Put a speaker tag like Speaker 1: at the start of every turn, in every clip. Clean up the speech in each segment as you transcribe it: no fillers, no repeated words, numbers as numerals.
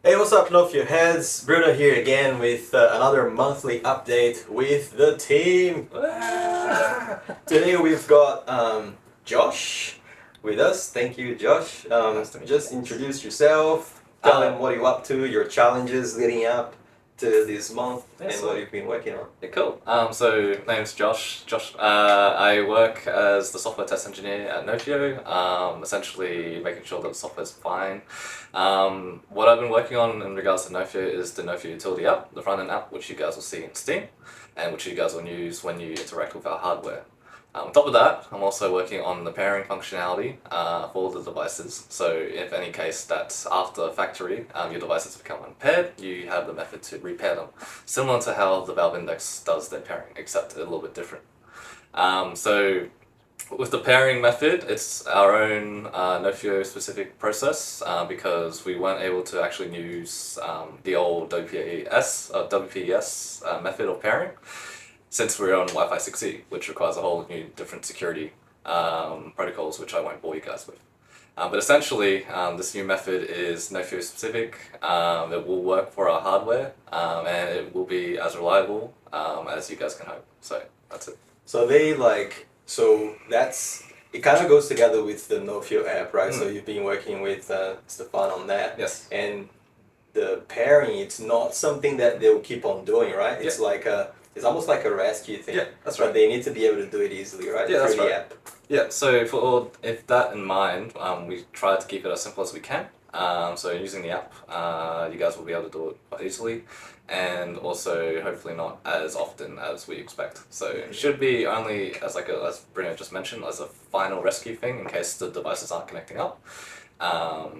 Speaker 1: Hey, what's up, nofio heads? Bruno here again with another monthly update with the team. Today we've got Josh with us. Thank you, Josh. Just introduce yourself, tell them what you're up to, your challenges leading up to this month, and what you've been working on.
Speaker 2: Yeah, cool. So name's Josh. I work as the software test engineer at Nofio, essentially making sure that the software's fine. What I've been working on in regards to Nofio is the Nofio utility app, the front-end app, which you guys will see in Steam, and which you guys will use when you interact with our hardware. On top of that, I'm also working on the pairing functionality for the devices. So if any case that after factory your devices become unpaired, you have the method to repair them. Similar to how the Valve Index does their pairing, except a little bit different. So with the pairing method, it's our own Nofio specific process because we weren't able to actually use the old WPS method of pairing, since we're on Wi-Fi 6E, which requires a whole new different security protocols, which I won't bore you guys with. But essentially, this new method is Nofio specific. It will work for our hardware, and it will be as reliable as you guys can hope. So that's it.
Speaker 1: So it kind of goes together with the Nofio app, right? So you've been working with Stefan on that.
Speaker 2: Yes.
Speaker 1: And the pairing, it's not something that they'll keep on doing, right? It's it's almost like a rescue thing.
Speaker 2: Yeah, that's right.
Speaker 1: But they need to be able to do it easily, right?
Speaker 2: Yeah, that's
Speaker 1: Through
Speaker 2: right.
Speaker 1: the app.
Speaker 2: Yeah, so if that in mind, we try to keep it as simple as we can. So using the app, you guys will be able to do it quite easily, and also hopefully not as often as we expect. So it should be only as as Bruno just mentioned, as a final rescue thing in case the devices aren't connecting up.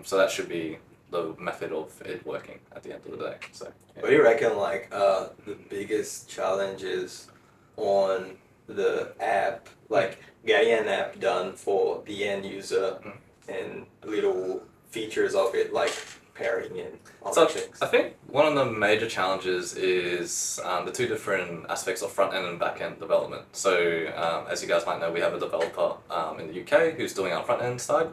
Speaker 2: So that should be the method of it working at the end of the day. So yeah.
Speaker 1: What do you reckon, the biggest challenges on the app, like getting an app done for the end user and little features of it, like pairing and all that things?
Speaker 2: I think one of the major challenges is the two different aspects of front end and back end development. So as you guys might know, we have a developer in the UK who's doing our front end side.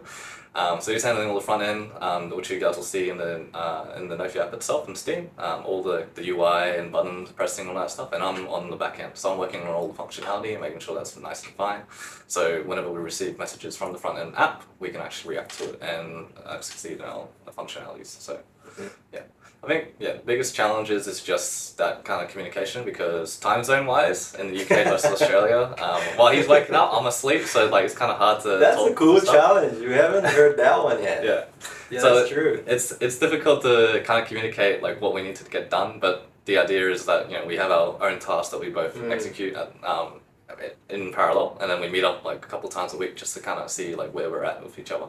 Speaker 2: So he's handling all the front end, which you guys will see in the Nofio app itself in Steam, all the UI and buttons pressing, all that stuff, and I'm on the back end. So I'm working on all the functionality and making sure that's nice and fine. So whenever we receive messages from the front end app, we can actually react to it and succeed in our functionalities. So yeah. I think, the biggest challenge is just that kind of communication, because time zone wise in the UK versus Australia, while he's waking up, I'm asleep, so it's kind of hard to
Speaker 1: That's
Speaker 2: talk
Speaker 1: a cool
Speaker 2: stuff.
Speaker 1: challenge. You haven't heard that one yet.
Speaker 2: Yeah,
Speaker 1: So
Speaker 2: that's
Speaker 1: true.
Speaker 2: It's difficult to kind of communicate what we need to get done, but the idea is that we have our own tasks that we both execute at, in parallel, and then we meet up a couple times a week just to kind of see where we're at with each other.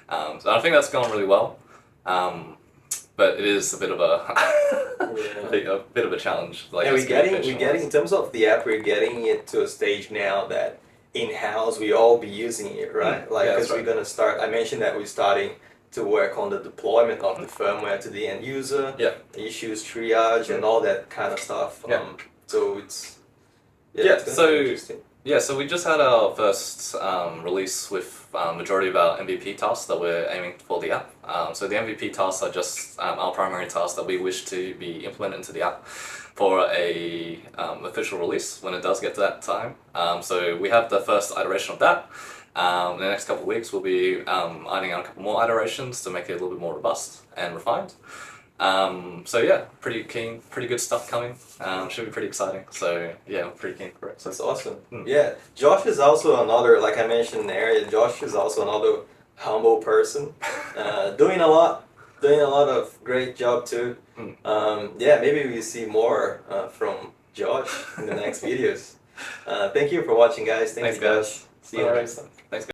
Speaker 2: So I think that's going really well. But it is a bit of a bit of a challenge.
Speaker 1: We're getting in terms of the app, we're getting it to a stage now that in-house we all be using it, right? Because we're gonna start. I mentioned that we're starting to work on the deployment of the firmware to the end user, issues triage, and all that kind of stuff. So it's interesting.
Speaker 2: So we just had our first release with majority of our MVP tasks that we're aiming for the app. So the MVP tasks are just our primary tasks that we wish to be implemented into the app for a official release when it does get to that time. So we have the first iteration of that. In the next couple of weeks we'll be ironing out a couple more iterations to make it a little bit more robust and refined. So yeah, pretty keen, pretty good stuff coming. Should be pretty exciting. So yeah, I'm pretty keen for it.
Speaker 1: That's awesome. Yeah, Josh is also another, like I mentioned earlier, Josh is also another humble person, doing a lot of great job too. Maybe we see more from Josh in the next videos. Thank you for watching, guys.
Speaker 2: Thanks guys.
Speaker 1: See you next time.
Speaker 2: Thanks.